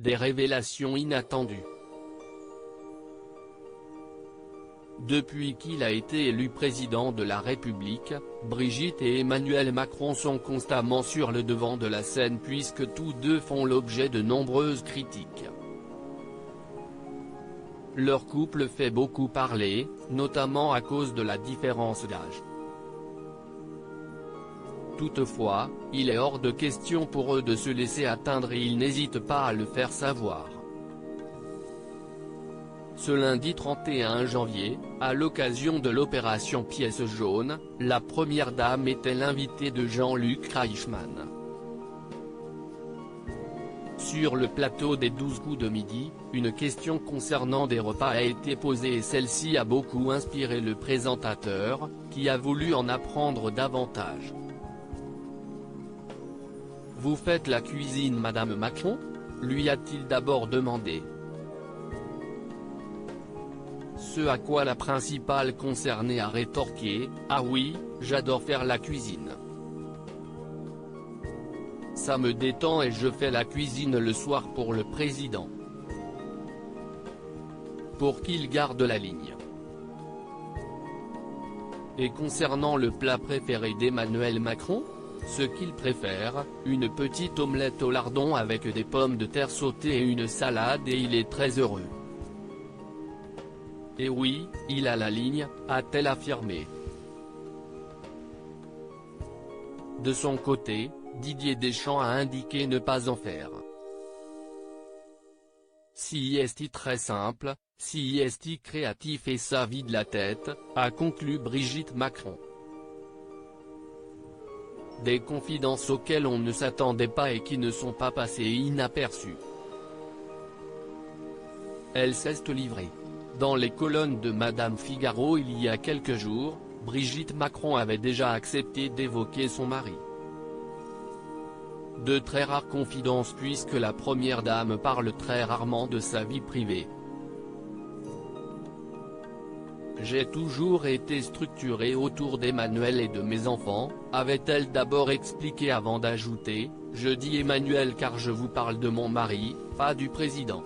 des révélations inattendues. Depuis qu'il a été élu président de la République, Brigitte et Emmanuel Macron sont constamment sur le devant de la scène puisque tous deux font l'objet de nombreuses critiques. Leur couple fait beaucoup parler, notamment à cause de la différence d'âge. Toutefois, il est hors de question pour eux de se laisser atteindre et ils n'hésitent pas à le faire savoir. Ce lundi 31 janvier, à l'occasion de l'opération Pièce jaune, la première dame était l'invitée de Jean-Luc Reichmann. Sur le plateau des 12 coups de midi, une question concernant des repas a été posée et celle-ci a beaucoup inspiré le présentateur, qui a voulu en apprendre davantage. « Vous faites la cuisine Madame Macron ?» lui a-t-il d'abord demandé. Ce à quoi la principale concernée a rétorqué « Ah oui, j'adore faire la cuisine. Ça me détend et je fais la cuisine le soir pour le président. Pour qu'il garde la ligne. » Et concernant le plat préféré d'Emmanuel Macron ? Ce qu'il préfère, une petite omelette au lardon avec des pommes de terre sautées et une salade et il est très heureux. Et oui, il a la ligne, a-t-elle affirmé. De son côté, Didier Deschamps a indiqué ne pas en faire. Si est très simple, si est créatif et ça vide la tête, a conclu Brigitte Macron. Des confidences auxquelles on ne s'attendait pas et qui ne sont pas passées inaperçues. Elle s'est livrée. Dans les colonnes de Madame Figaro il y a quelques jours, Brigitte Macron avait déjà accepté d'évoquer son mari. De très rares confidences puisque la première dame parle très rarement de sa vie privée. J'ai toujours été structurée autour d'Emmanuel et de mes enfants, avait-elle d'abord expliqué avant d'ajouter, je dis Emmanuel car je vous parle de mon mari, pas du président.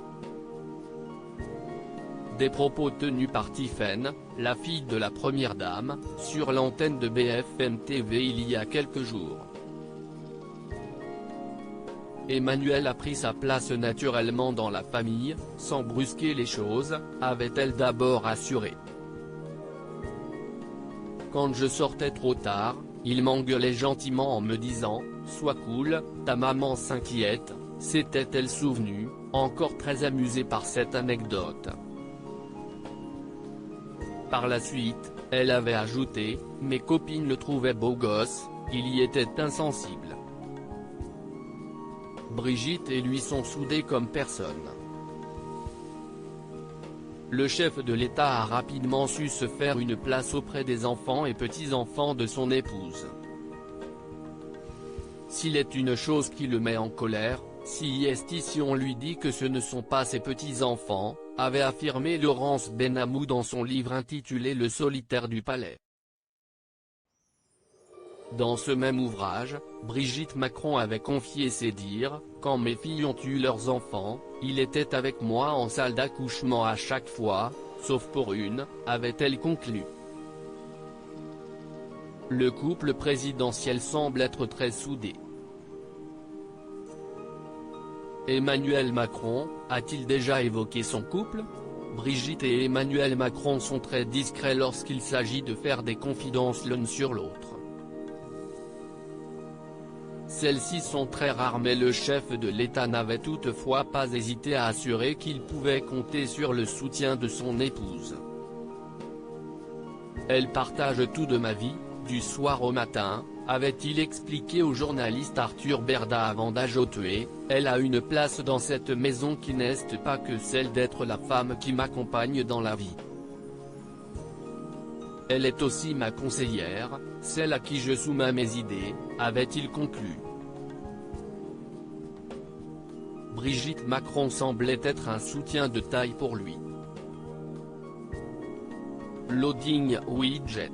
Des propos tenus par Tiffaine, la fille de la première dame, sur l'antenne de BFM TV il y a quelques jours. Emmanuel a pris sa place naturellement dans la famille, sans brusquer les choses, avait-elle d'abord assuré. Quand je sortais trop tard, il m'engueulait gentiment en me disant « Sois cool, ta maman s'inquiète », s'était-elle souvenue, encore très amusée par cette anecdote. Par la suite, elle avait ajouté « Mes copines le trouvaient beau gosse, il y était insensible ». Brigitte et lui sont soudés comme personne. Le chef de l'État a rapidement su se faire une place auprès des enfants et petits-enfants de son épouse. S'il est une chose qui le met en colère, si on lui dit que ce ne sont pas ses petits-enfants, avait affirmé Laurence Benamou dans son livre intitulé Le solitaire du palais. Dans ce même ouvrage, Brigitte Macron avait confié ses dires, « Quand mes filles ont eu leurs enfants, il était avec moi en salle d'accouchement à chaque fois, sauf pour une », avait-elle conclu. Le couple présidentiel semble être très soudé. Emmanuel Macron, a-t-il déjà évoqué son couple ? Brigitte et Emmanuel Macron sont très discrets lorsqu'il s'agit de faire des confidences l'un sur l'autre. Celles-ci sont très rares mais le chef de l'État n'avait toutefois pas hésité à assurer qu'il pouvait compter sur le soutien de son épouse. Elle partage tout de ma vie, du soir au matin, avait-il expliqué au journaliste Arthur Berda avant d'ajouter, elle a une place dans cette maison qui n'est pas que celle d'être la femme qui m'accompagne dans la vie. Elle est aussi ma conseillère, celle à qui je soumets mes idées, avait-il conclu. Brigitte Macron semblait être un soutien de taille pour lui. Loading Widget.